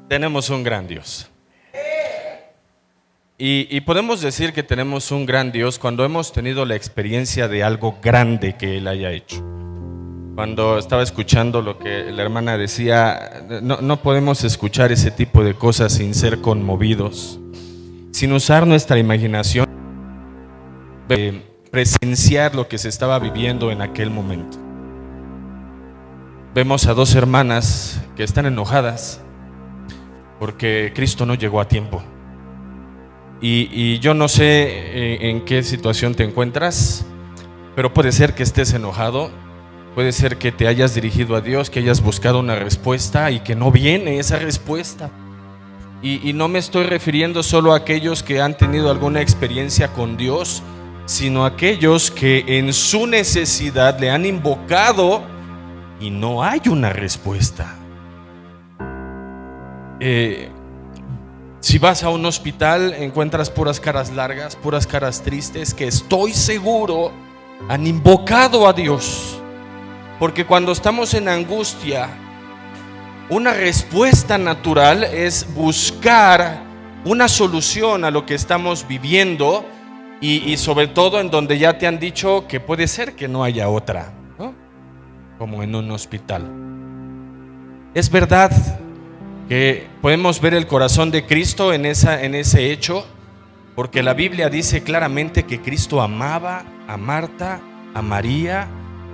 Tenemos un gran Dios. Y podemos decir que tenemos un gran Dios cuando hemos tenido la experiencia de algo grande que Él haya hecho. Cuando estaba escuchando lo que la hermana decía, no podemos escuchar ese tipo de cosas sin ser conmovidos, sin usar nuestra imaginación, presenciar lo que se estaba viviendo en aquel momento. Vemos a dos hermanas que están enojadas porque Cristo no llegó a tiempo. Y yo no sé en qué situación te encuentras, pero puede ser que estés enojado, puede ser que te hayas dirigido a Dios, que hayas buscado una respuesta y que no viene esa respuesta. Y no me estoy refiriendo solo a aquellos que han tenido alguna experiencia con Dios, sino a aquellos que en su necesidad le han invocado y no hay una respuesta. Si vas a un hospital, encuentras puras caras largas, puras caras tristes, que estoy seguro han invocado a Dios. Porque cuando estamos en angustia, una respuesta natural es buscar una solución a lo que estamos viviendo y sobre todo en donde ya te han dicho que puede ser que no haya otra, ¿no? Como en un hospital. Es verdad que podemos ver el corazón de Cristo en ese hecho, porque la Biblia dice claramente que Cristo amaba a Marta, a María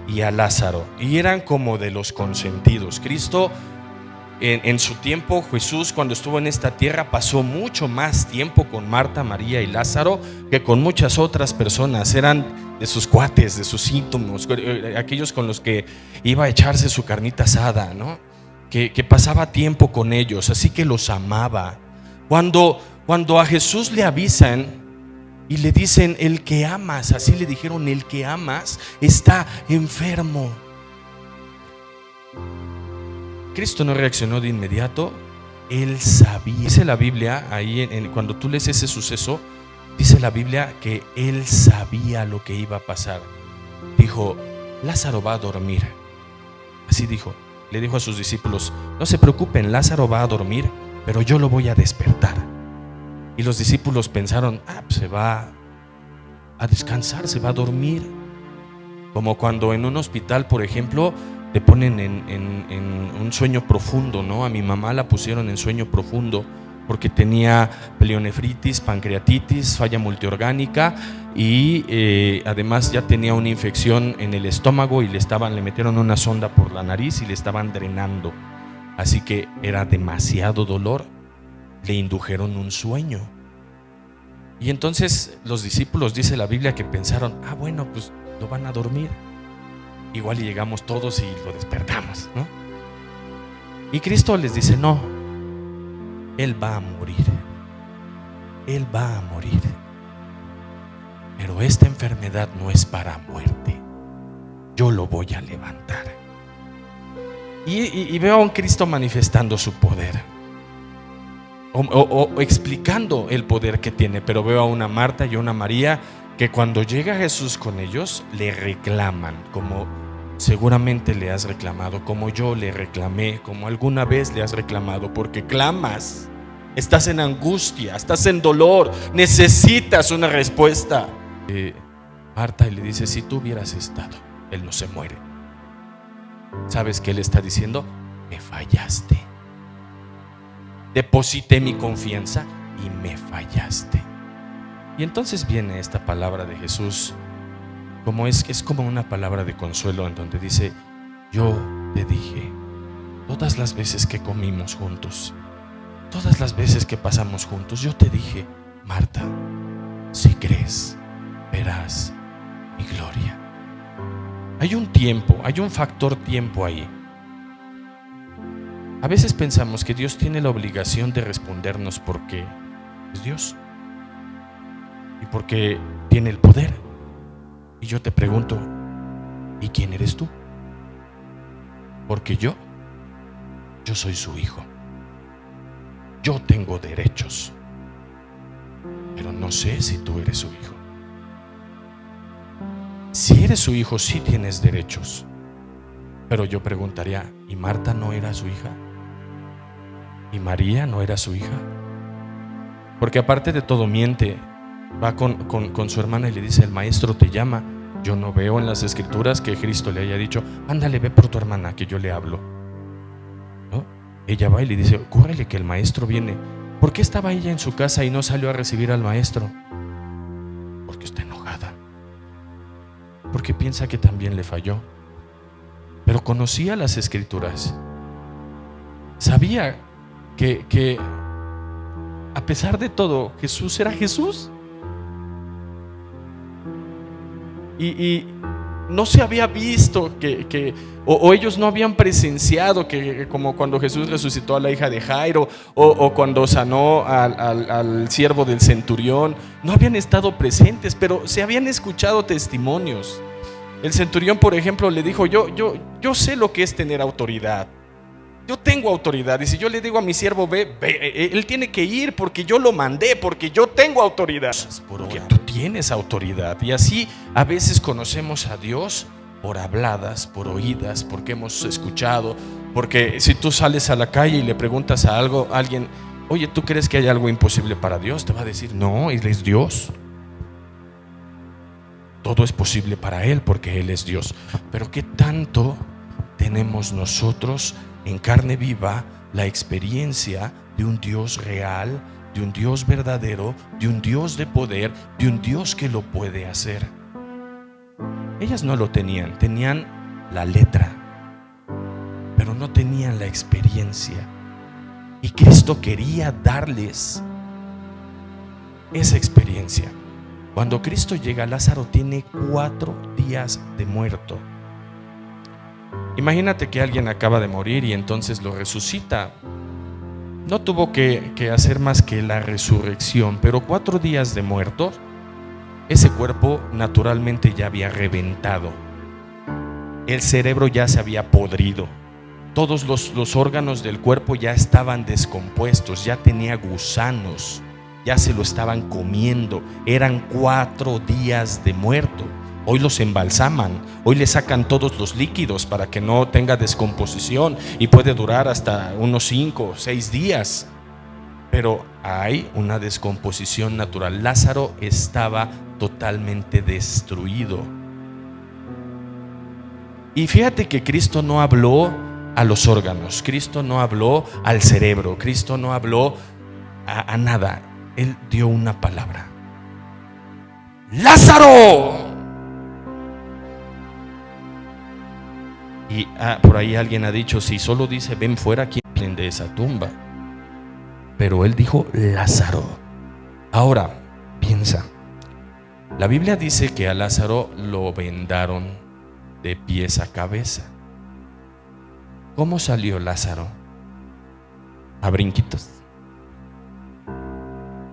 y a Lázaro, y eran como de los consentidos. Cristo en su tiempo, Jesús, cuando estuvo en esta tierra, pasó mucho más tiempo con Marta, María y Lázaro que con muchas otras personas. Eran de sus cuates, de sus íntimos, aquellos con los que iba a echarse su carnita asada, ¿no? Que pasaba tiempo con ellos, así que los amaba. Cuando a Jesús le avisan y le dicen: el que amas, así le dijeron, el que amas está enfermo. Cristo no reaccionó de inmediato, Él sabía. Dice la Biblia, ahí cuando tú lees ese suceso, dice la Biblia que Él sabía lo que iba a pasar. Dijo: Lázaro va a dormir. Así dijo. Le dijo a sus discípulos: no se preocupen, Lázaro va a dormir, pero yo lo voy a despertar. Y los discípulos pensaron: pues se va a descansar, se va a dormir. Como cuando en un hospital, por ejemplo, te ponen en un sueño profundo, ¿no? A mi mamá la pusieron en sueño profundo porque tenía pielonefritis, pancreatitis, falla multiorgánica y además ya tenía una infección en el estómago y le metieron una sonda por la nariz y le estaban drenando. Así que era demasiado dolor, le indujeron un sueño. Y entonces los discípulos, dice la Biblia, que pensaron: bueno, pues lo van a dormir. Igual y llegamos todos y lo despertamos, ¿no? Y Cristo les dice: no, Él va a morir. Él va a morir. Pero esta enfermedad no es para muerte. Yo lo voy a levantar. Y veo a un Cristo manifestando su poder, o explicando el poder que tiene. Pero veo a una Marta y a una María que cuando llega Jesús con ellos le reclaman, como seguramente le has reclamado, como yo le reclamé, como alguna vez le has reclamado, porque clamas, estás en angustia, estás en dolor, necesitas una respuesta. Marta le dice: si tú hubieras estado, él no se muere. ¿Sabes qué le está diciendo? Me fallaste. Deposité mi confianza y me fallaste. Y entonces viene esta palabra de Jesús, como es como una palabra de consuelo, en donde dice: yo te dije todas las veces que comimos juntos, todas las veces que pasamos juntos, yo te dije: Marta, si crees, verás mi gloria. Hay un tiempo, hay un factor tiempo ahí. A veces pensamos que Dios tiene la obligación de respondernos porque es Dios y porque tiene el poder. Y yo te pregunto: ¿y quién eres tú? Porque yo soy su hijo. Yo tengo derechos, pero no sé si tú eres su hijo. Si eres su hijo, sí tienes derechos, Pero yo preguntaría, ¿y Marta no era su hija? ¿Y María no era su hija? Porque aparte de todo miente. Va con su hermana y le dice: el maestro te llama. Yo no veo en las escrituras que Cristo le haya dicho: ándale, ve por tu hermana que yo le hablo, ¿no? Ella va y le dice: córrele que el maestro viene. ¿Por qué estaba ella en su casa y no salió a recibir al maestro? Porque está enojada, porque piensa que también le falló. Pero conocía las escrituras, sabía que a pesar de todo Jesús era Jesús. Y no se había visto o ellos no habían presenciado que, como cuando Jesús resucitó a la hija de Jairo, o cuando sanó al siervo del centurión, no habían estado presentes, pero se habían escuchado testimonios. El centurión, por ejemplo, le dijo: yo sé lo que es tener autoridad. Yo tengo autoridad, y si yo le digo a mi siervo ve, él tiene que ir porque yo lo mandé, porque yo tengo autoridad. Porque tú tienes autoridad. Y así a veces conocemos a Dios por habladas, por oídas, porque hemos escuchado. Porque si tú sales a la calle y le preguntas a alguien: oye, ¿tú crees que hay algo imposible para Dios? Te va a decir: no, Él es Dios. Todo es posible para Él porque Él es Dios. Pero ¿qué tanto tenemos nosotros en carne viva la experiencia de un Dios real, de un Dios verdadero, de un Dios de poder, de un Dios que lo puede hacer? Ellas no lo tenían, tenían la letra, pero no tenían la experiencia. Y Cristo quería darles esa experiencia. Cuando Cristo llega, Lázaro tiene 4 días de muerto. Imagínate que alguien acaba de morir y entonces lo resucita. No tuvo que hacer más que la resurrección, pero 4 días de muerto, ese cuerpo naturalmente ya había reventado. El cerebro ya se había podrido. Todos los órganos del cuerpo ya estaban descompuestos, ya tenía gusanos, ya se lo estaban comiendo. Eran 4 días de muerto. Hoy los embalsaman, hoy le sacan todos los líquidos para que no tenga descomposición, y puede durar hasta unos 5 o 6 días. Pero hay una descomposición natural. Lázaro estaba totalmente destruido. Y fíjate que Cristo no habló a los órganos, Cristo no habló al cerebro, Cristo no habló a nada. Él dio una palabra: ¡Lázaro! Y por ahí alguien ha dicho: si solo dice ven fuera, ¿quién sale de esa tumba? Pero él dijo Lázaro. Ahora, piensa. La Biblia dice que a Lázaro lo vendaron de pies a cabeza. ¿Cómo salió Lázaro? A brinquitos.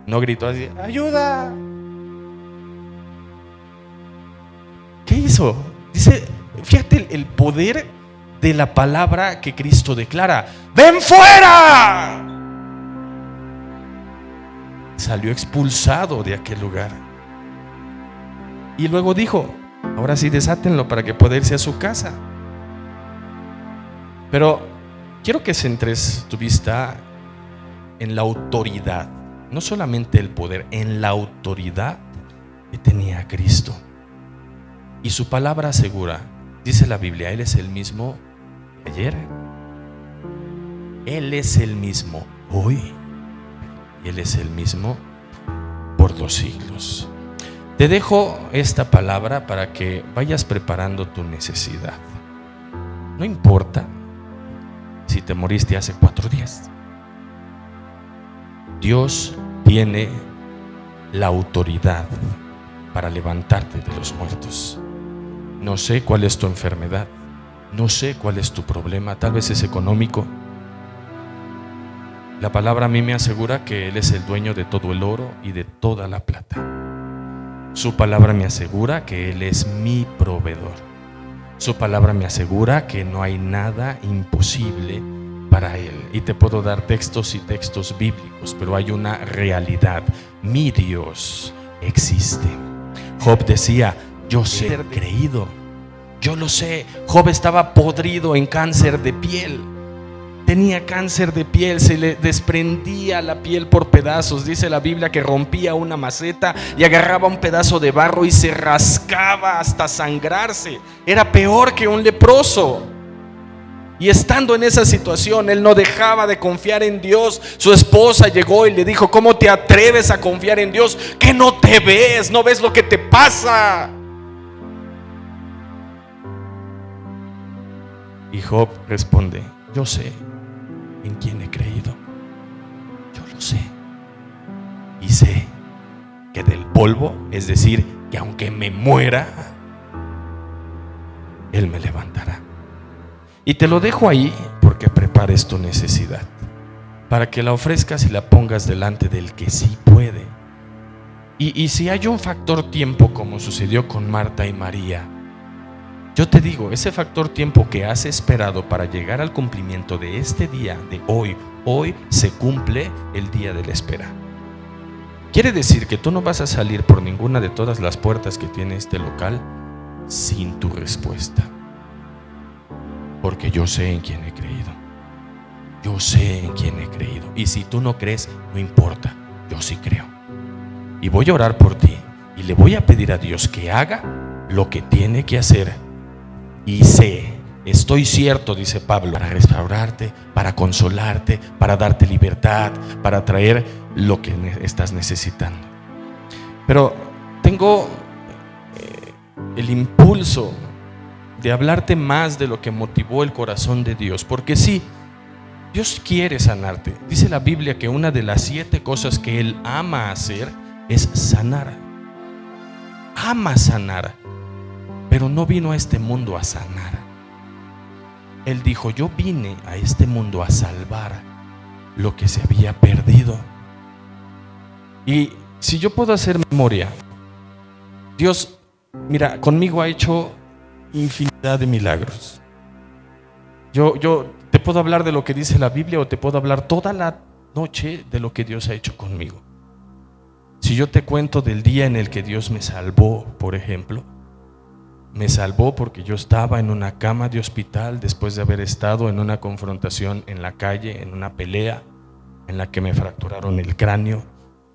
No gritó así: ¡ayuda! ¿Qué hizo? Dice, fíjate el poder de la palabra que Cristo declara: ¡ven fuera! Salió expulsado de aquel lugar. Y luego dijo: ahora sí, desátenlo para que pueda irse a su casa. Pero quiero que centres tu vista en la autoridad, no solamente el poder, en la autoridad que tenía Cristo. Y su palabra asegura, dice la Biblia, Él es el mismo ayer, Él es el mismo hoy, y Él es el mismo por los siglos. Te dejo esta palabra para que vayas preparando tu necesidad. No importa si te moriste hace 4 días. Dios tiene la autoridad para levantarte de los muertos. No sé cuál es tu enfermedad, no sé cuál es tu problema, tal vez es económico. La palabra a mí me asegura que Él es el dueño de todo el oro y de toda la plata. Su palabra me asegura que Él es mi proveedor. Su palabra me asegura que no hay nada imposible para Él. Y te puedo dar textos y textos bíblicos, pero hay una realidad: mi Dios existe. Job decía: yo sé creído Yo lo sé. Job estaba podrido en cáncer de piel. Tenía cáncer de piel, se le desprendía la piel por pedazos. Dice la Biblia que rompía una maceta y agarraba un pedazo de barro y se rascaba hasta sangrarse. Era peor que un leproso. Y estando en esa situación, él no dejaba de confiar en Dios. Su esposa llegó y le dijo: ¿cómo te atreves a confiar en Dios? ¿Que no te ves? ¿No ves lo que te pasa? Y Job responde: yo sé en quién he creído. Yo lo sé. Y sé que del polvo, es decir, que aunque me muera, Él me levantará. Y te lo dejo ahí porque prepares tu necesidad, para que la ofrezcas y la pongas delante del que sí puede. Y si hay un factor tiempo, como sucedió con Marta y María, yo te digo, ese factor tiempo que has esperado para llegar al cumplimiento de este día, de hoy se cumple el día de la espera. Quiere decir que tú no vas a salir por ninguna de todas las puertas que tiene este local sin tu respuesta. Porque yo sé en quién he creído. Yo sé en quién he creído. Y si tú no crees, no importa, yo sí creo. Y voy a orar por ti y le voy a pedir a Dios que haga lo que tiene que hacer. Y sé, estoy cierto, dice Pablo, para restaurarte, para consolarte, para darte libertad, para traer lo que estás necesitando. Pero tengo el impulso de hablarte más de lo que motivó el corazón de Dios. Porque sí, Dios quiere sanarte. Dice la Biblia que una de las 7 cosas que Él ama hacer es sanar. Ama sanar. Pero no vino a este mundo a sanar. Él dijo: yo vine a este mundo a salvar lo que se había perdido. Y si yo puedo hacer memoria, Dios, mira, conmigo ha hecho infinidad de milagros. Yo te puedo hablar de lo que dice la Biblia, o te puedo hablar toda la noche de lo que Dios ha hecho conmigo. Si yo te cuento del día en el que Dios me salvó, por ejemplo, me salvó porque yo estaba en una cama de hospital después de haber estado en una confrontación en la calle, en una pelea en la que me fracturaron el cráneo,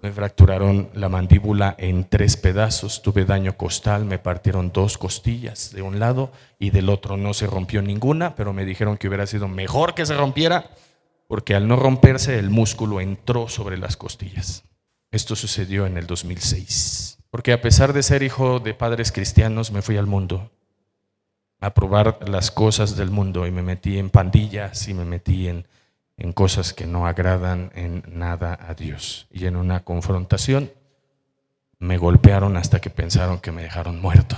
me fracturaron la mandíbula en 3 pedazos, tuve daño costal, me partieron 2 costillas de un lado y del otro. No se rompió ninguna, pero me dijeron que hubiera sido mejor que se rompiera, porque al no romperse el músculo entró sobre las costillas. Esto sucedió en el 2006. Porque a pesar de ser hijo de padres cristianos, me fui al mundo a probar las cosas del mundo y me metí en pandillas y me metí en cosas que no agradan en nada a Dios. Y en una confrontación me golpearon hasta que pensaron que me dejaron muerto.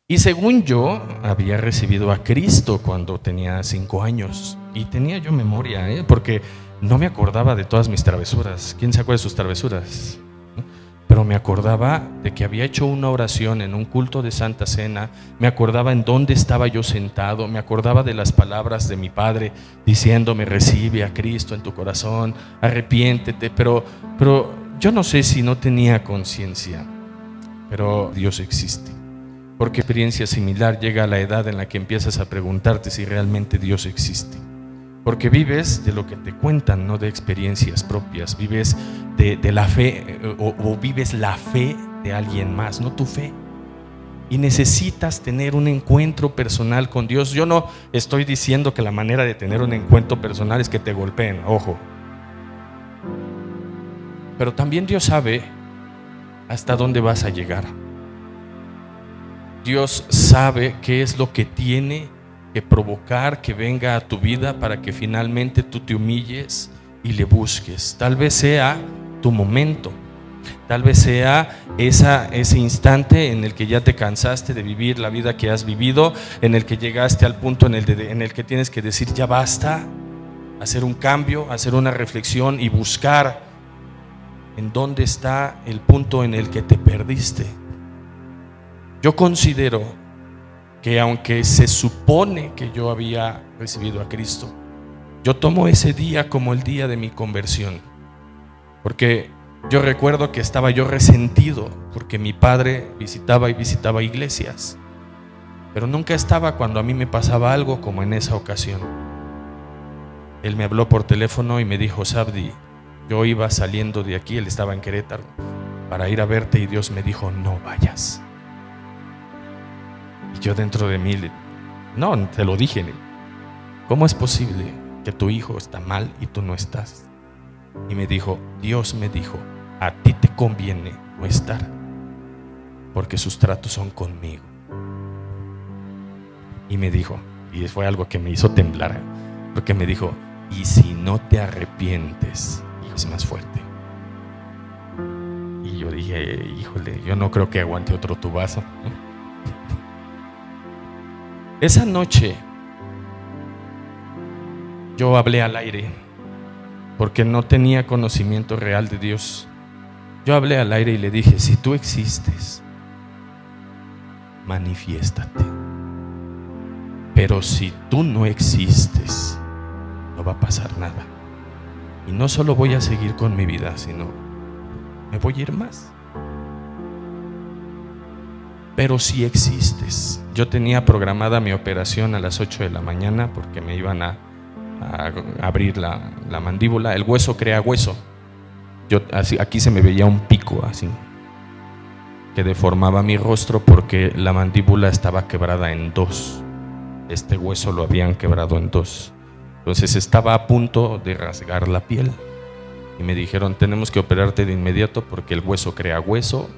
Y según yo, había recibido a Cristo cuando tenía 5 años. Y tenía yo memoria, porque no me acordaba de todas mis travesuras. ¿Quién se acuerda de sus travesuras? Pero me acordaba de que había hecho una oración en un culto de Santa Cena, me acordaba en dónde estaba yo sentado, me acordaba de las palabras de mi padre diciéndome: recibe a Cristo en tu corazón, arrepiéntete. Pero yo no sé si no tenía conciencia, pero Dios existe. Porque experiencia similar llega a la edad en la que empiezas a preguntarte si realmente Dios existe. Porque vives de lo que te cuentan, no de experiencias propias. Vives de la fe, o vives la fe de alguien más, no tu fe. Y necesitas tener un encuentro personal con Dios. Yo no estoy diciendo que la manera de tener un encuentro personal es que te golpeen, ojo. Pero también Dios sabe hasta dónde vas a llegar. Dios sabe qué es lo que tiene que provocar que venga a tu vida para que finalmente tú te humilles y le busques. Tal vez sea tu momento, tal vez sea ese instante en el que ya te cansaste de vivir la vida que has vivido, en el que llegaste al punto en el que tienes que decir: ya basta, hacer un cambio, hacer una reflexión y buscar en dónde está el punto en el que te perdiste. Yo considero que aunque se supone que yo había recibido a Cristo, yo tomo ese día como el día de mi conversión. Porque yo recuerdo que estaba yo resentido porque mi padre visitaba iglesias. pero nunca estaba cuando a mí me pasaba algo como en esa ocasión. Él me habló por teléfono y me dijo: Sabdi, yo iba saliendo de aquí, él estaba en Querétaro, para ir a verte, y Dios me dijo: no vayas. Y yo dentro de mí, no, te lo dije, ¿cómo es posible que tu hijo está mal y tú no estás? Y me dijo: Dios me dijo, a ti te conviene no estar, porque sus tratos son conmigo. Y me dijo, y fue algo que me hizo temblar, porque me dijo: y si no te arrepientes, es más fuerte. Y yo dije: híjole, yo no creo que aguante otro tubazo. Esa noche yo hablé al aire, porque no tenía conocimiento real de Dios. Yo hablé al aire y le dije: si tú existes, manifiéstate. Pero si tú no existes, no va a pasar nada. Y no solo voy a seguir con mi vida, sino me voy a ir más. Pero si existes. Yo tenía programada mi operación a las 8 de la mañana porque me iban a abrir la mandíbula. El hueso crea hueso. Aquí se me veía un pico así, que deformaba mi rostro porque la mandíbula estaba quebrada en dos. Este hueso lo habían quebrado en dos. Entonces estaba a punto de rasgar la piel. Y me dijeron: tenemos que operarte de inmediato porque el hueso crea hueso.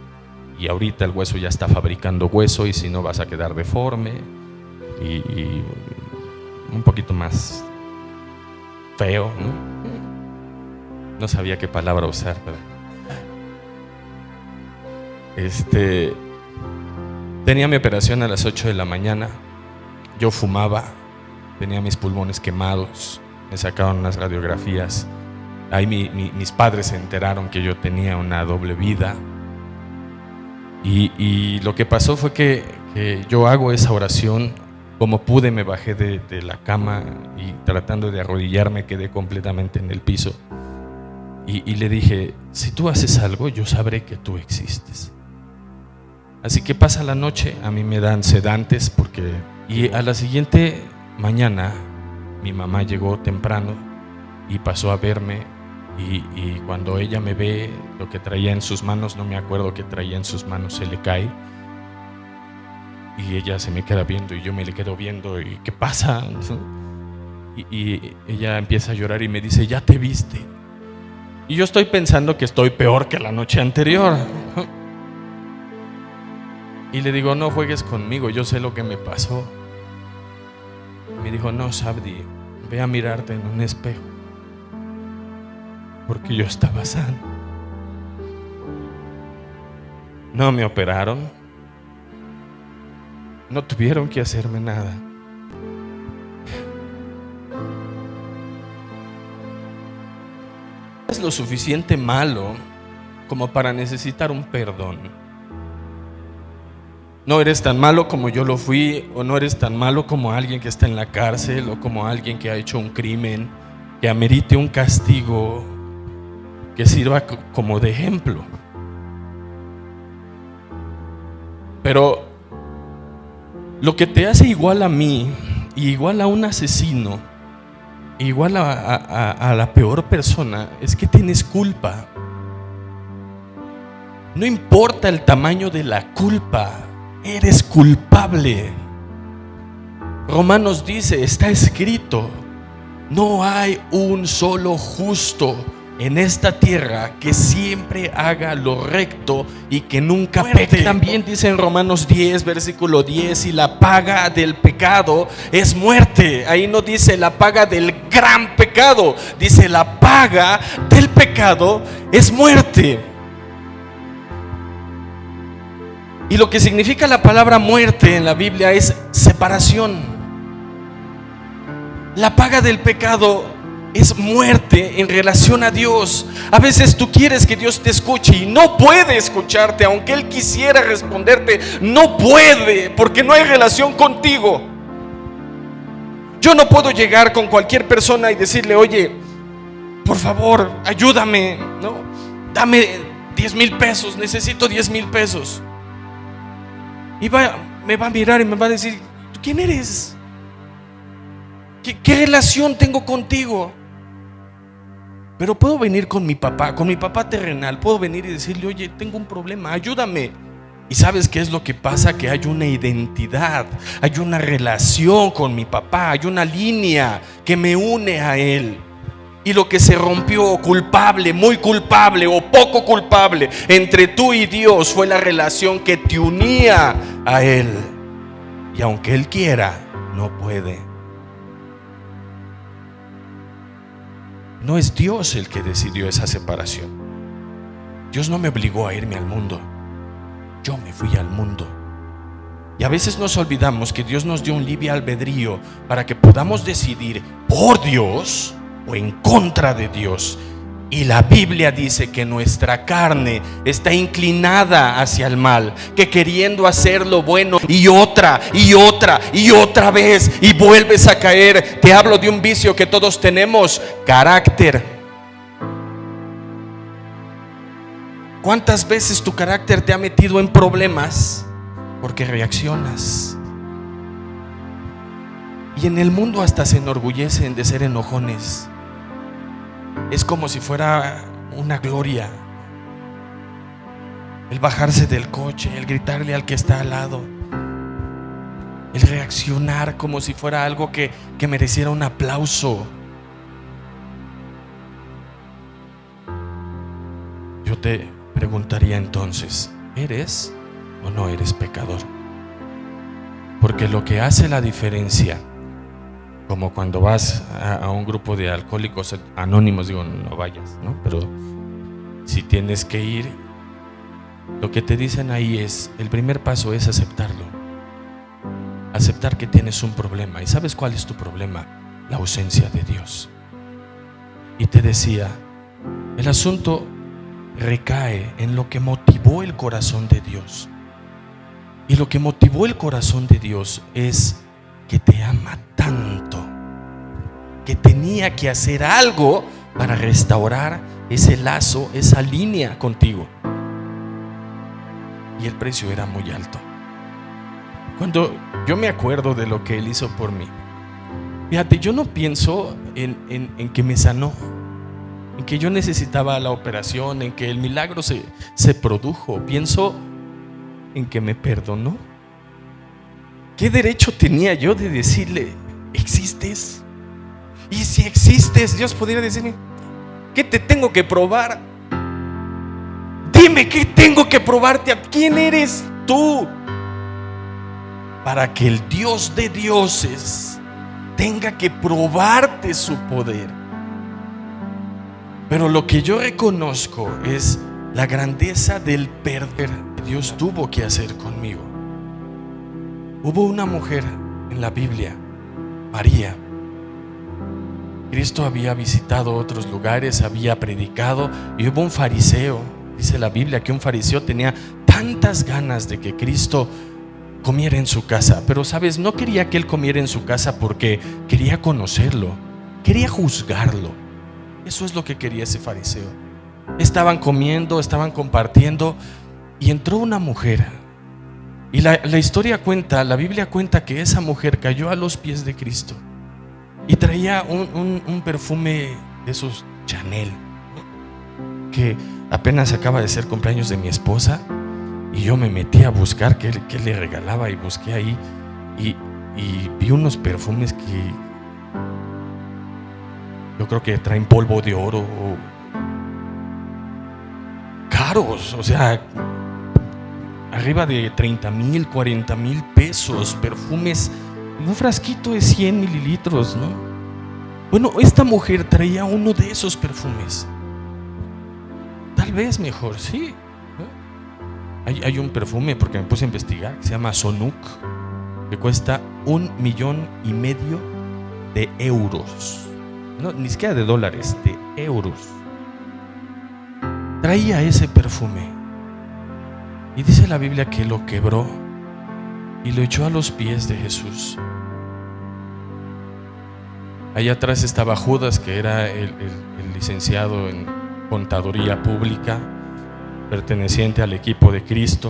Y ahorita el hueso ya está fabricando hueso, y si no vas a quedar deforme y un poquito más feo, ¿no? No sabía qué palabra usar, pero tenía mi operación a las 8 de la mañana. Yo fumaba, tenía mis pulmones quemados, me sacaron unas radiografías. Ahí mis padres se enteraron que yo tenía una doble vida. Y lo que pasó fue que yo hago esa oración. Como pude, me bajé de la cama y tratando de arrodillarme quedé completamente en el piso. Y le dije: si tú haces algo, yo sabré que tú existes. Así que pasa la noche, a mí me dan sedantes y a la siguiente mañana mi mamá llegó temprano y pasó a verme. Y cuando ella me ve, lo que traía en sus manos, no me acuerdo qué traía en sus manos, se le cae. Y ella se me queda viendo y yo me le quedo viendo. ¿Y qué pasa? Y ella empieza a llorar y me dice: ya te viste. Y yo estoy pensando que estoy peor que la noche anterior. Y le digo: no juegues conmigo, yo sé lo que me pasó. Y me dijo: no, Sabdi, ve a mirarte en un espejo, porque yo estaba sano. No me operaron, no tuvieron que hacerme nada. Es lo suficiente malo como para necesitar un perdón. No eres tan malo como yo lo fui, o no eres tan malo como alguien que está en la cárcel, o como alguien que ha hecho un crimen que amerite un castigo que sirva como de ejemplo. Pero lo que te hace igual a mí, y igual a un asesino, igual a la peor persona, es que tienes culpa. No importa el tamaño de la culpa, eres culpable. Romanos dice, está escrito: no hay un solo justo en esta tierra que siempre haga lo recto y que nunca peque. También dice en Romanos 10, versículo 10, y la paga del pecado es muerte. Ahí no dice la paga del gran pecado, dice la paga del pecado es muerte. Y lo que significa la palabra muerte en la Biblia es separación. La paga del pecado es muerte en relación a Dios. A veces tú quieres que Dios te escuche y no puede escucharte, aunque Él quisiera responderte, no puede, porque no hay relación contigo. Yo no puedo llegar con cualquier persona y decirle: oye, por favor, ayúdame, ¿no? Dame 10,000 pesos, necesito 10,000 pesos. Y me va a mirar y me va a decir: ¿Quién eres? ¿Qué relación tengo contigo? Pero puedo venir con mi papá terrenal, puedo venir y decirle: oye, tengo un problema, ayúdame. ¿Y sabes qué es lo que pasa? Que hay una identidad, hay una relación con mi papá, hay una línea que me une a él. Y lo que se rompió, culpable, muy culpable o poco culpable, entre tú y Dios, fue la relación que te unía a él. Y aunque él quiera, no puede. No es Dios el que decidió esa separación. Dios no me obligó a irme al mundo. Yo me fui al mundo. Y a veces nos olvidamos que Dios nos dio un libre albedrío para que podamos decidir por Dios o en contra de Dios. Y la Biblia dice que nuestra carne está inclinada hacia el mal, que queriendo hacer lo bueno y otra vez, y vuelves a caer. Te hablo de un vicio que todos tenemos: carácter. ¿Cuántas veces tu carácter te ha metido en problemas? Porque reaccionas. Y en el mundo hasta se enorgullecen de ser enojones. Es como si fuera una gloria el bajarse del coche, el gritarle al que está al lado, el reaccionar como si fuera algo que mereciera un aplauso. Yo te preguntaría entonces: ¿eres o no eres pecador? Porque lo que hace la diferencia, como cuando vas a un grupo de alcohólicos anónimos, digo, no vayas, ¿no? Pero si tienes que ir, lo que te dicen ahí es: el primer paso es aceptarlo. Aceptar que tienes un problema. ¿Y sabes cuál es tu problema? La ausencia de Dios. Y te decía, el asunto recae en lo que motivó el corazón de Dios. Y lo que motivó el corazón de Dios es que te ama tanto que tenía que hacer algo para restaurar ese lazo, esa línea contigo. Y el precio era muy alto. Cuando yo me acuerdo de lo que Él hizo por mí, fíjate, yo no pienso en que me sanó, en que yo necesitaba la operación, en que el milagro se produjo. Pienso en que me perdonó. ¿Qué derecho tenía yo de decirle: existes? Y si existes, Dios podría decirme: ¿qué te tengo que probar? Dime, ¿qué tengo que probarte? ¿Quién eres tú? Para que el Dios de dioses tenga que probarte su poder. Pero lo que yo reconozco es la grandeza del perder que Dios tuvo que hacer conmigo. Hubo una mujer en la Biblia, María. Cristo había visitado otros lugares, había predicado, y hubo un fariseo. Dice la Biblia que un fariseo tenía tantas ganas de que Cristo comiera en su casa. Pero sabes, no quería que él comiera en su casa porque quería conocerlo, quería juzgarlo. Eso es lo que quería ese fariseo. Estaban comiendo, estaban compartiendo, y entró una mujer. Y la historia cuenta, la Biblia cuenta que esa mujer cayó a los pies de Cristo y traía un perfume de esos Chanel, que apenas acaba de ser cumpleaños de mi esposa, y yo me metí a buscar qué le regalaba, y busqué ahí y vi unos perfumes que yo creo que traen polvo de oro, caros, o sea, arriba de 30,000, 40,000 pesos, perfumes, un frasquito de 100 mililitros, ¿no? Bueno, esta mujer traía uno de esos perfumes. Tal vez mejor, sí, ¿no? Hay un perfume, porque me puse a investigar, que se llama Sonuk, que cuesta 1,5 millones de euros. No, ni siquiera de dólares, de euros. Traía ese perfume. Y dice la Biblia que lo quebró y lo echó a los pies de Jesús. Allá atrás estaba Judas, que era el licenciado en contaduría pública, perteneciente al equipo de Cristo.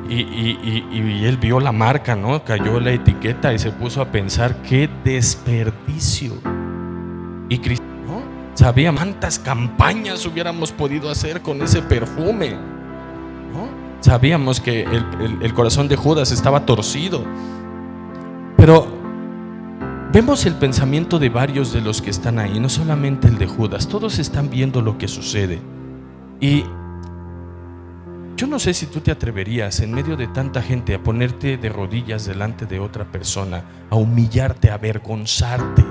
Y él vio la marca, ¿no? Cayó la etiqueta y se puso a pensar: qué desperdicio. Y Cristo, ¿no? Sabía cuántas campañas hubiéramos podido hacer con ese perfume, ¿no? Sabíamos que el corazón de Judas estaba torcido. Pero vemos el pensamiento de varios de los que están ahí, no solamente el de Judas. Todos están viendo lo que sucede. Y yo no sé si tú te atreverías en medio de tanta gente a ponerte de rodillas delante de otra persona, a humillarte, a avergonzarte.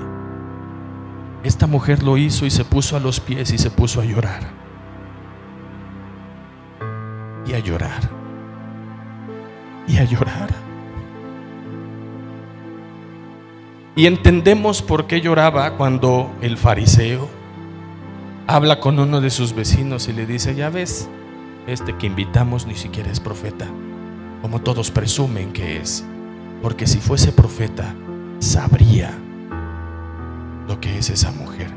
Esta mujer lo hizo y se puso a los pies y se puso a llorar. Y a llorar. Y a llorar. Y entendemos por qué lloraba cuando el fariseo habla con uno de sus vecinos y le dice: ya ves, este que invitamos ni siquiera es profeta, como todos presumen que es, porque si fuese profeta sabría lo que es esa mujer.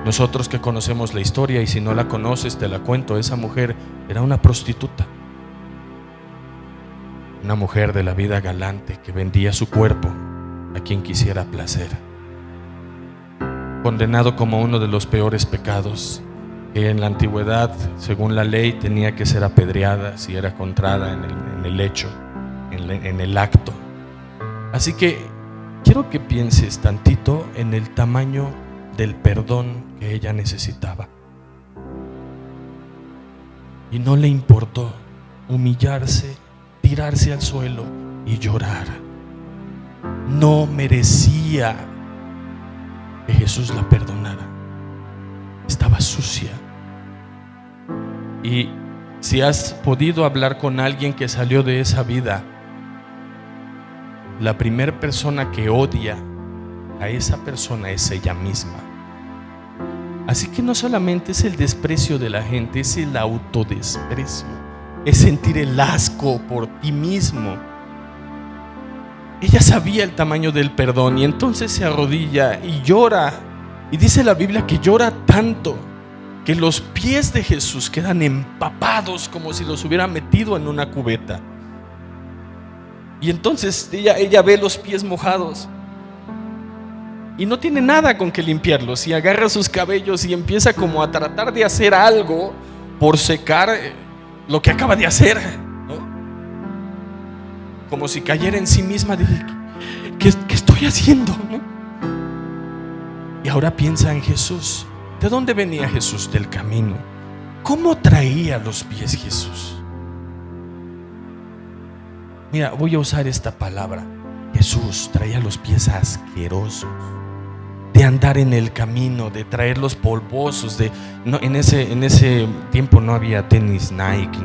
Nosotros que conocemos la historia, y si no la conoces te la cuento, esa mujer era una prostituta, una mujer de la vida galante que vendía su cuerpo a quien quisiera placer, condenado como uno de los peores pecados, que en la antigüedad, según la ley, tenía que ser apedreada si era encontrada en el hecho, en el acto. Así que quiero que pienses tantito en el tamaño del perdón que ella necesitaba. Y no le importó humillarse, tirarse al suelo y llorar. No merecía que Jesús la perdonara. Estaba sucia. Y si has podido hablar con alguien que salió de esa vida, la primera persona que odia a esa persona es ella misma. Así que no solamente es el desprecio de la gente, es el autodesprecio, es sentir el asco por ti mismo. Ella sabía el tamaño del perdón y entonces se arrodilla y llora. Y dice la Biblia que llora tanto que los pies de Jesús quedan empapados como si los hubiera metido en una cubeta. Y entonces ella ve los pies mojados y no tiene nada con que limpiarlos, y agarra sus cabellos y empieza como a tratar de hacer algo por secar lo que acaba de hacer, ¿no? Como si cayera en sí misma de ¿qué estoy haciendo? ¿No? Y ahora piensa en Jesús. ¿De dónde venía Jesús? Del camino. ¿Cómo traía los pies Jesús? Mira, voy a usar esta palabra. Jesús traía los pies asquerosos, de andar en el camino, de traer los polvosos, en ese tiempo no había tenis Nike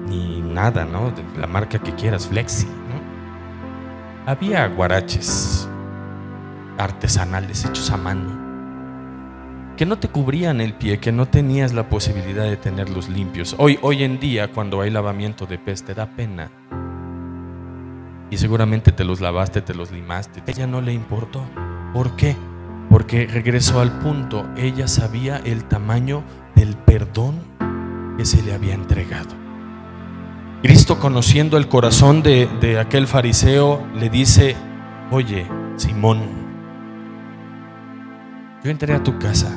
ni nada, ¿no? De la marca que quieras, Flexi, ¿no? Había guaraches artesanales hechos a mano que no te cubrían el pie, que no tenías la posibilidad de tenerlos limpios. Hoy en día, cuando hay lavamiento de pies, te da pena, y seguramente te los lavaste, te los limaste. A ella no le importó. ¿Por qué? Porque regresó al punto. Ella sabía el tamaño del perdón que se le había entregado. Cristo, conociendo el corazón de aquel fariseo, le dice: oye, Simón, yo entré a tu casa.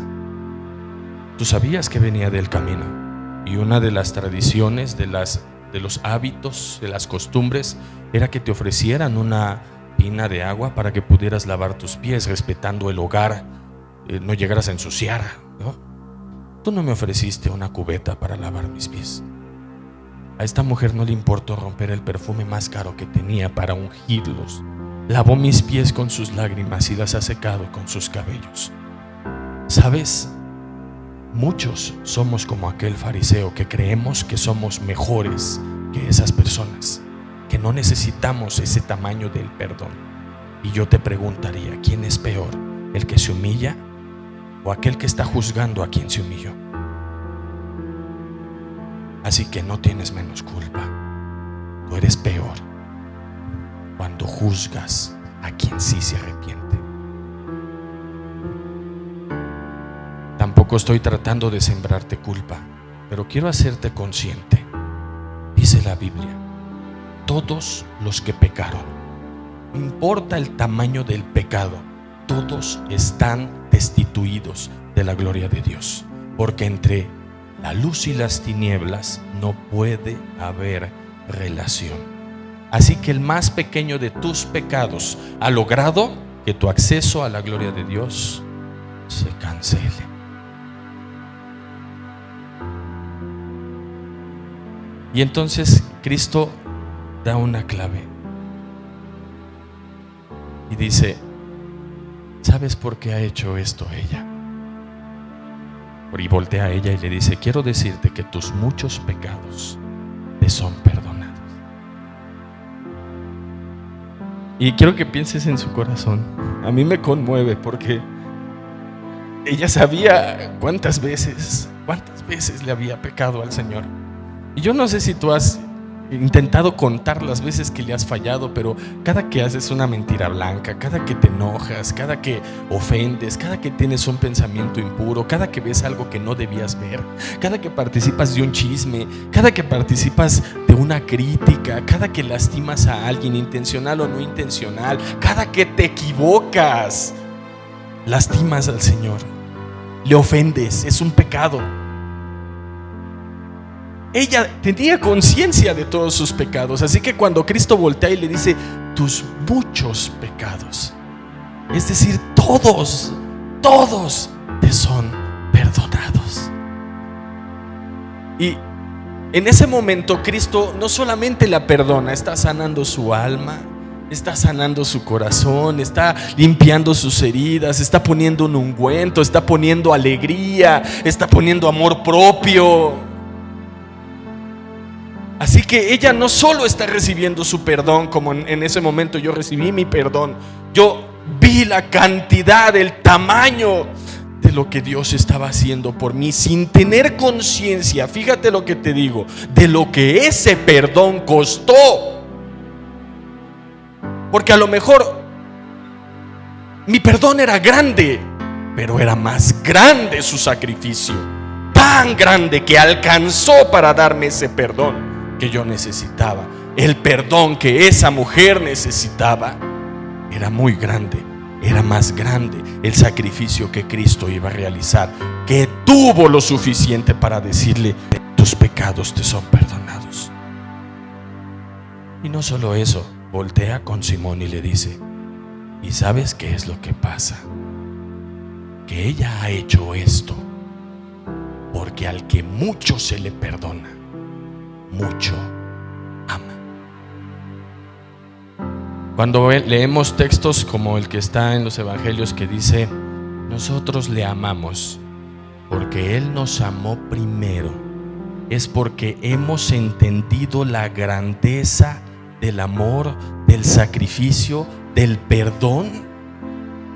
Tú sabías que venía del camino, y una de las tradiciones, de los hábitos, de las costumbres, era que te ofrecieran una tina de agua para que pudieras lavar tus pies, respetando el hogar, no llegaras a ensuciar, ¿no? Tú no me ofreciste una cubeta para lavar mis pies. A esta mujer no le importó romper el perfume más caro que tenía para ungirlos. Lavó mis pies con sus lágrimas y las ha secado con sus cabellos. ¿Sabes? Muchos somos como aquel fariseo, que creemos que somos mejores que esas personas, que no necesitamos ese tamaño del perdón. Y yo te preguntaría, ¿quién es peor? ¿El que se humilla o aquel que está juzgando a quien se humilló? Así que no tienes menos culpa. Tú eres peor cuando juzgas a quien sí se arrepiente. Tampoco estoy tratando de sembrarte culpa, pero quiero hacerte consciente. Dice la Biblia, todos los que pecaron, no importa el tamaño del pecado, todos están destituidos de la gloria de Dios, porque entre la luz y las tinieblas no puede haber relación. Así que el más pequeño de tus pecados ha logrado que tu acceso a la gloria de Dios se cancele. Y entonces Cristo da una clave y dice: ¿sabes por qué ha hecho esto ella? Y voltea a ella y le dice: quiero decirte que tus muchos pecados te son perdonados. Y quiero que pienses en su corazón. A mí me conmueve porque ella sabía cuántas veces le había pecado al Señor. Y yo no sé si tú has intentado contar las veces que le has fallado, pero cada que haces una mentira blanca, cada que te enojas, cada que ofendes, cada que tienes un pensamiento impuro, cada que ves algo que no debías ver, cada que participas de un chisme, cada que participas de una crítica, cada que lastimas a alguien, intencional o no intencional, cada que te equivocas, lastimas al Señor, le ofendes, es un pecado. Ella tenía conciencia de todos sus pecados, así que cuando Cristo voltea y le dice: tus muchos pecados, es decir, todos te son perdonados. Y en ese momento Cristo no solamente la perdona, está sanando su alma, está sanando su corazón, está limpiando sus heridas, está poniendo un ungüento, está poniendo alegría, está poniendo amor propio. Así que ella no solo está recibiendo su perdón, como en ese momento yo recibí mi perdón, yo vi la cantidad, el tamaño de lo que Dios estaba haciendo por mí sin tener conciencia, fíjate lo que te digo, de lo que ese perdón costó. Porque a lo mejor mi perdón era grande, pero era más grande su sacrificio, tan grande que alcanzó para darme ese perdón que yo necesitaba. El perdón que esa mujer necesitaba era muy grande, era más grande el sacrificio que Cristo iba a realizar, que tuvo lo suficiente para decirle: tus pecados te son perdonados. Y no solo eso, voltea con Simón y le dice: ¿y sabes qué es lo que pasa? Que ella ha hecho esto porque al que mucho se le perdona, mucho ama. Cuando leemos textos como el que está en los evangelios, que dice: nosotros le amamos porque Él nos amó primero, es porque hemos entendido la grandeza del amor, del sacrificio, del perdón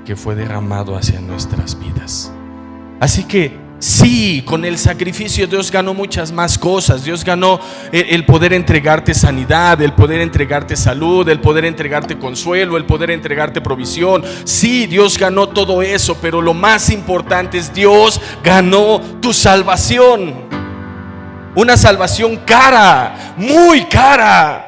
que fue derramado hacia nuestras vidas. Así que sí, con el sacrificio Dios ganó muchas más cosas. Dios ganó el poder entregarte sanidad, el poder entregarte salud, el poder entregarte consuelo, el poder entregarte provisión. Sí, Dios ganó todo eso, pero lo más importante es: Dios ganó tu salvación. Una salvación cara, muy cara.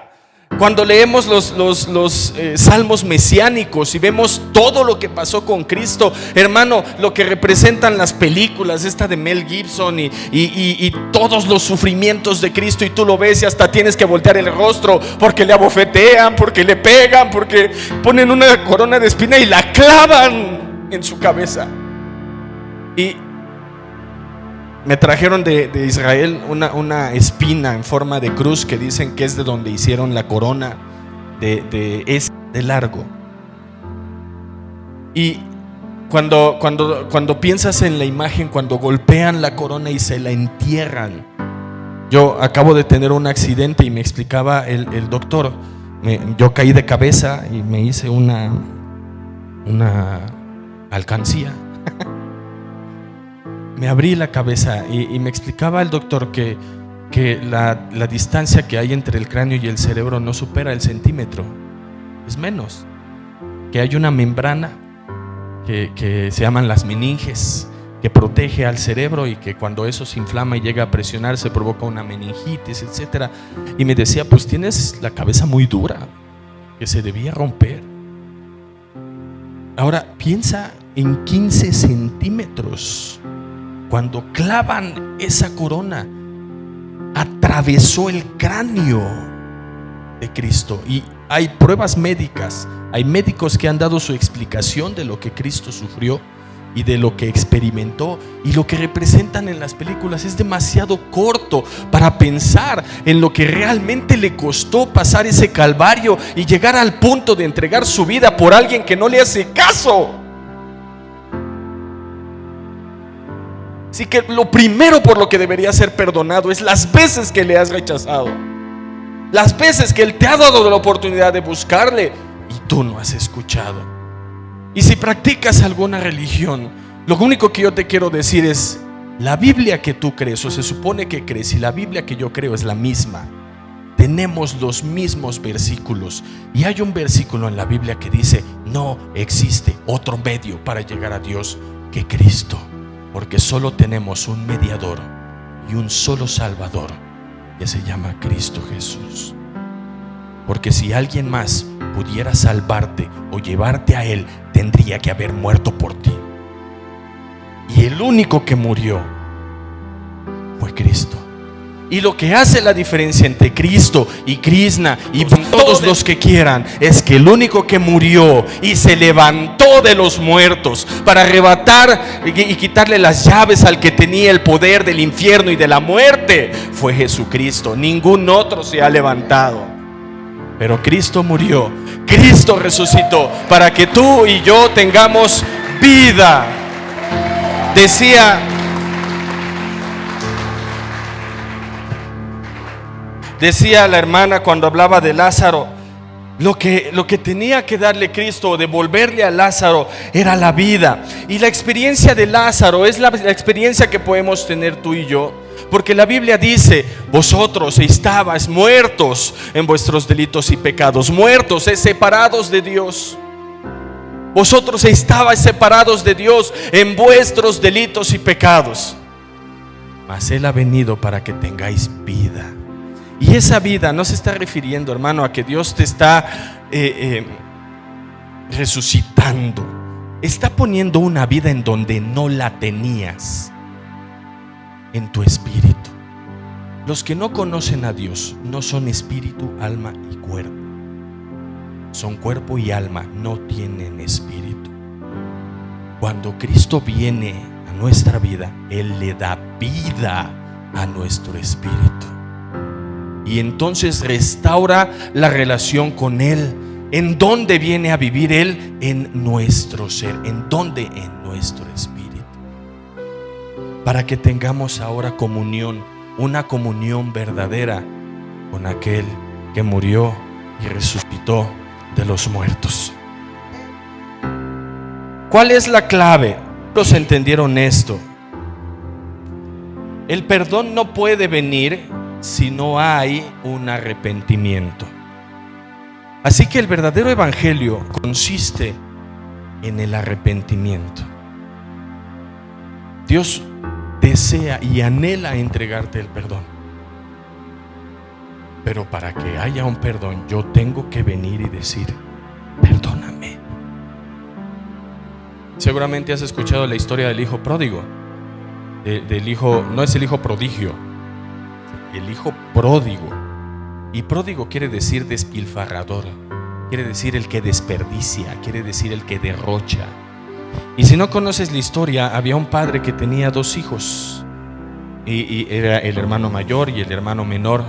Cuando leemos los salmos mesiánicos y vemos todo lo que pasó con Cristo, hermano, lo que representan las películas, esta de Mel Gibson y todos los sufrimientos de Cristo, y tú lo ves y hasta tienes que voltear el rostro porque le abofetean, porque le pegan, porque ponen una corona de espina y la clavan en su cabeza. Y me trajeron de Israel una espina en forma de cruz que dicen que es de donde hicieron la corona de largo. Y cuando piensas en la imagen, cuando golpean la corona y se la entierran. Yo acabo de tener un accidente y me explicaba el doctor, yo caí de cabeza y me hice una alcancía. Me abrí la cabeza y me explicaba el doctor que la distancia que hay entre el cráneo y el cerebro no supera el centímetro, es menos, que hay una membrana que se llaman las meninges, que protege al cerebro y que cuando eso se inflama y llega a presionar se provoca una meningitis, etc. Y me decía, pues tienes la cabeza muy dura, que se debía romper. Ahora piensa en 15 centímetros. Cuando clavan esa corona, atravesó el cráneo de Cristo. Y hay pruebas médicas, hay médicos que han dado su explicación de lo que Cristo sufrió y de lo que experimentó, y lo que representan en las películas es demasiado corto para pensar en lo que realmente le costó pasar ese calvario y llegar al punto de entregar su vida por alguien que no le hace caso. Así que lo primero por lo que debería ser perdonado es las veces que le has rechazado, las veces que Él te ha dado la oportunidad de buscarle y tú no has escuchado. Y si practicas alguna religión, lo único que yo te quiero decir es: la Biblia que tú crees, o se supone que crees, y la Biblia que yo creo es la misma. Tenemos los mismos versículos, y hay un versículo en la Biblia que dice: no existe otro medio para llegar a Dios que Cristo, porque solo tenemos un mediador y un solo Salvador, que se llama Cristo Jesús. Porque si alguien más pudiera salvarte o llevarte a Él, tendría que haber muerto por ti. Y el único que murió fue Cristo. Y lo que hace la diferencia entre Cristo y Krishna y todos los que quieran es que el único que murió y se levantó de los muertos para arrebatar y quitarle las llaves al que tenía el poder del infierno y de la muerte fue Jesucristo. Ningún otro se ha levantado. Pero Cristo murió, Cristo resucitó para que tú y yo tengamos vida. Decía la hermana cuando hablaba de Lázaro, lo que tenía que darle Cristo o devolverle a Lázaro era la vida. Y la experiencia de Lázaro es la experiencia que podemos tener tú y yo. Porque la Biblia dice: vosotros estabais muertos en vuestros delitos y pecados, muertos, separados de Dios. Vosotros estabais separados de Dios en vuestros delitos y pecados. Mas Él ha venido para que tengáis vida. Y esa vida no se está refiriendo, hermano, a que Dios te está resucitando. Está poniendo una vida en donde no la tenías, en tu espíritu. Los que no conocen a Dios no son espíritu, alma y cuerpo. Son cuerpo y alma, no tienen espíritu. Cuando Cristo viene a nuestra vida, Él le da vida a nuestro espíritu. Y entonces restaura la relación con Él. ¿En dónde viene a vivir Él? En nuestro ser. ¿En dónde? En nuestro espíritu. Para que tengamos ahora comunión, una comunión verdadera con aquel que murió y resucitó de los muertos. ¿Cuál es la clave? Todos entendieron esto. El perdón no puede venir si no hay un arrepentimiento. Así que el verdadero evangelio consiste en el arrepentimiento. Dios desea y anhela entregarte el perdón, pero para que haya un perdón, yo tengo que venir y decir: perdóname. Seguramente has escuchado la historia del hijo pródigo, del hijo, no es el hijo prodigio, el hijo pródigo. Y pródigo quiere decir despilfarrador, quiere decir el que desperdicia, quiere decir el que derrocha. Y si no conoces la historia, había un padre que tenía dos hijos, y era el hermano mayor y el hermano menor.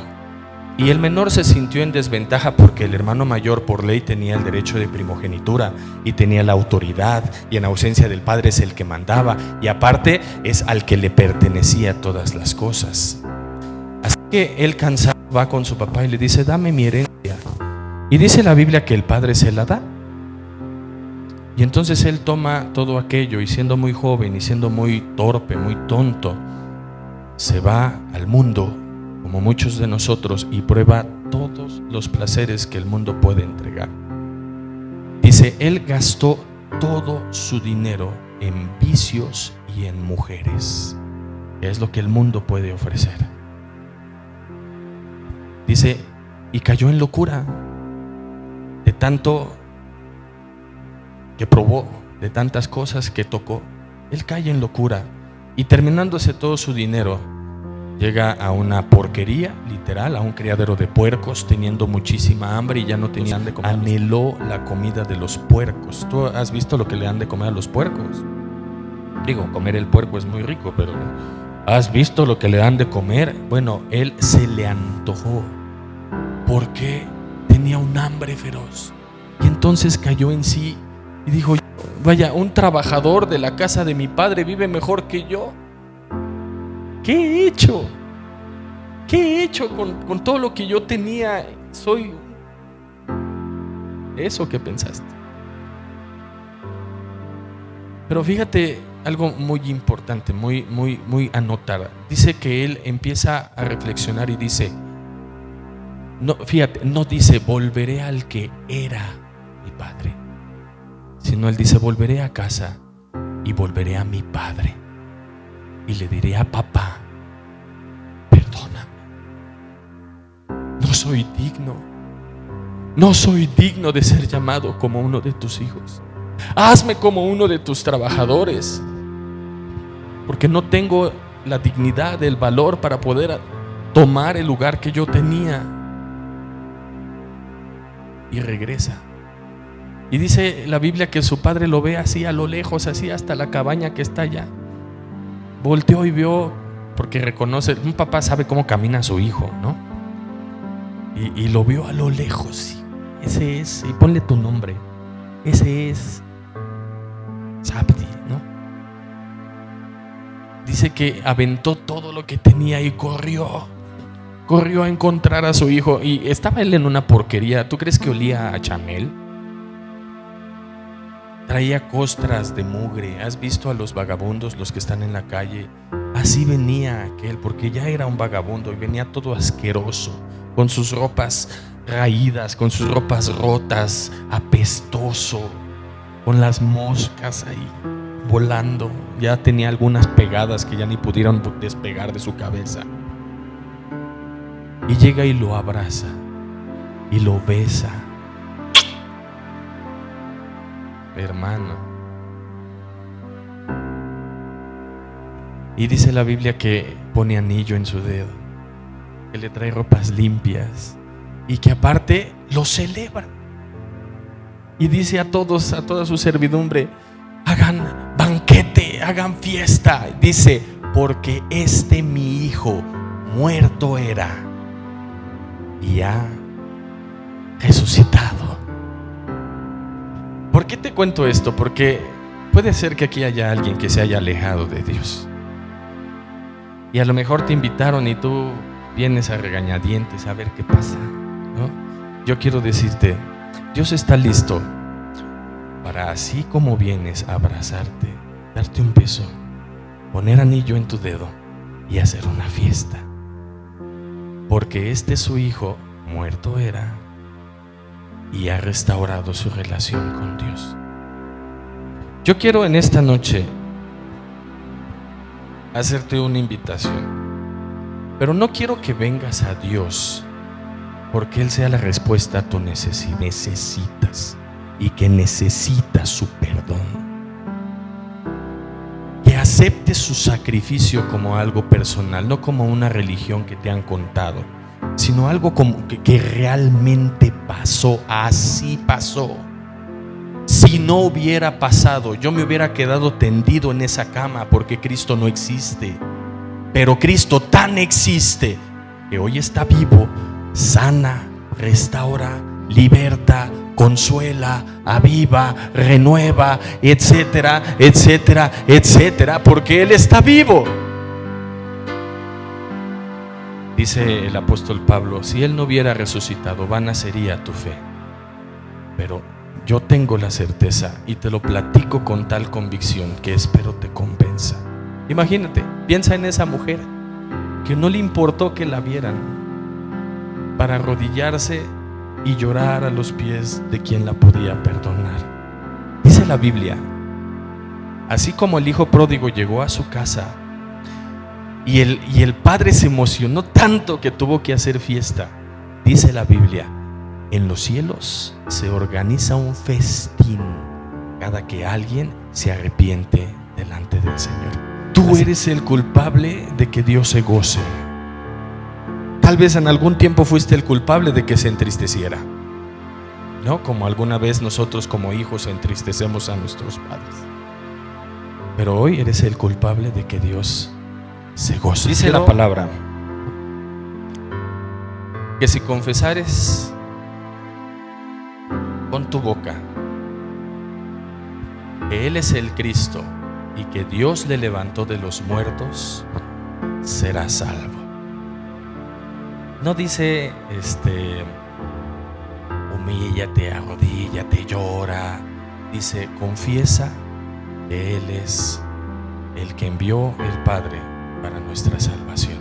Y el menor se sintió en desventaja porque el hermano mayor por ley tenía el derecho de primogenitura y tenía la autoridad, y en ausencia del padre es el que mandaba, y aparte es al que le pertenecía todas las cosas. Así que él, cansado, va con su papá y le dice: dame mi herencia. Y dice la Biblia que el padre se la da. Y entonces él toma todo aquello, y siendo muy joven y siendo muy torpe, muy tonto, se va al mundo, como muchos de nosotros, y prueba todos los placeres que el mundo puede entregar. Dice, él gastó todo su dinero en vicios y en mujeres, que es lo que el mundo puede ofrecer. Dice, y cayó en locura de tanto que probó, de tantas cosas que tocó. Él cae en locura y terminándose todo su dinero, llega a una porquería, literal, a un criadero de puercos, teniendo muchísima hambre y ya no tenía de comer. Anheló la comida de los puercos. ¿Tú has visto lo que le dan de comer a los puercos? Digo, comer el puerco es muy rico, pero ¿has visto lo que le dan de comer? Bueno, él se le antojó porque tenía un hambre feroz. Y entonces cayó en sí y dijo, vaya, un trabajador de la casa de mi padre vive mejor que yo. ¿Qué he hecho? ¿Qué he hecho con todo lo que yo tenía? Soy eso que pensaste. Pero fíjate algo muy importante, muy anotar. Dice que él empieza a reflexionar y dice, no, fíjate, no dice volveré al que era mi padre, sino él dice volveré a casa y volveré a mi padre y le diré a papá, perdóname, no soy digno de ser llamado como uno de tus hijos. Hazme como uno de tus trabajadores, porque no tengo la dignidad, el valor para poder tomar el lugar que yo tenía. Y regresa. Y dice la Biblia que su padre lo ve así a lo lejos, así hasta la cabaña que está allá. Volteó y vio, porque reconoce, un papá sabe cómo camina su hijo, ¿no? Y lo vio a lo lejos. Ese es, y ponle tu nombre, ese es Zabdi, ¿no? Dice que aventó todo lo que tenía y corrió a encontrar a su hijo. Y estaba él en una porquería. ¿Tú crees que olía a chamel? Traía costras de mugre. ¿Has visto a los vagabundos, los que están en la calle? Así venía aquel, porque ya era un vagabundo y venía todo asqueroso, con sus ropas raídas, con sus ropas rotas, apestoso, con las moscas ahí volando. Ya tenía algunas pegadas que ya ni pudieron despegar de su cabeza. Y llega y lo abraza y lo besa. Hermano. Y dice la Biblia que pone anillo en su dedo, que le trae ropas limpias y que aparte lo celebra. Y dice a todos, a toda su servidumbre, hagan banquete, hagan fiesta. Dice, porque mi hijo muerto era y ha resucitado. ¿Por qué te cuento esto? Porque puede ser que aquí haya alguien que se haya alejado de Dios. Y a lo mejor te invitaron y tú vienes a regañadientes a ver qué pasa, ¿no? Yo quiero decirte, Dios está listo para, así como vienes, a abrazarte, darte un beso, poner anillo en tu dedo y hacer una fiesta. Porque su hijo muerto era y ha restaurado su relación con Dios. Yo quiero en esta noche hacerte una invitación, pero no quiero que vengas a Dios porque Él sea la respuesta a tu necesidad. Necesitas y que necesitas su perdón. Que aceptes su sacrificio como algo personal, no como una religión que te han contado, sino algo como que realmente pasó. Así pasó. Si no hubiera pasado, yo me hubiera quedado tendido en esa cama, porque Cristo no existe. Pero Cristo tan existe que hoy está vivo, sana, restaura, liberta, consuela, aviva, renueva, etcétera, etcétera, etcétera, porque Él está vivo. Dice el apóstol Pablo, si Él no hubiera resucitado, vana sería tu fe. Pero yo tengo la certeza y te lo platico con tal convicción que espero te convenza. Imagínate, piensa en esa mujer que no le importó que la vieran para arrodillarse y llorar a los pies de quien la podía perdonar. Dice la Biblia, Así como el hijo pródigo llegó a su casa y el padre se emocionó tanto que tuvo que hacer fiesta, dice la Biblia, en los cielos se organiza un festín cada que alguien se arrepiente delante del Señor. Tú eres el culpable de que Dios se goce. Tal vez en algún tiempo fuiste el culpable de que se entristeciera, ¿no? Como alguna vez nosotros como hijos entristecemos a nuestros padres. Pero hoy eres el culpable de que Dios se goce. Dice la palabra que si confesares con tu boca que Él es el Cristo y que Dios le levantó de los muertos, serás salvo. No dice humíllate, arrodíllate, llora. Dice confiesa que Él es el que envió el Padre para nuestra salvación.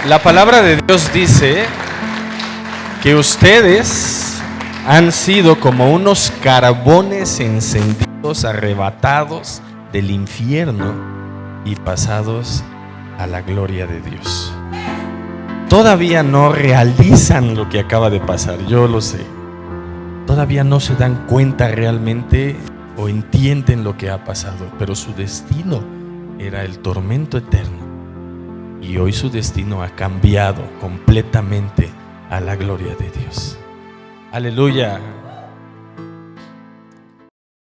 La palabra de Dios dice que ustedes han sido como unos carbones encendidos, arrebatados del infierno y pasados a la gloria de Dios. Todavía no realizan lo que acaba de pasar, yo lo sé. Todavía no se dan cuenta realmente o entienden lo que ha pasado, pero su destino era el tormento eterno. Y hoy su destino ha cambiado completamente a la gloria de Dios. Aleluya.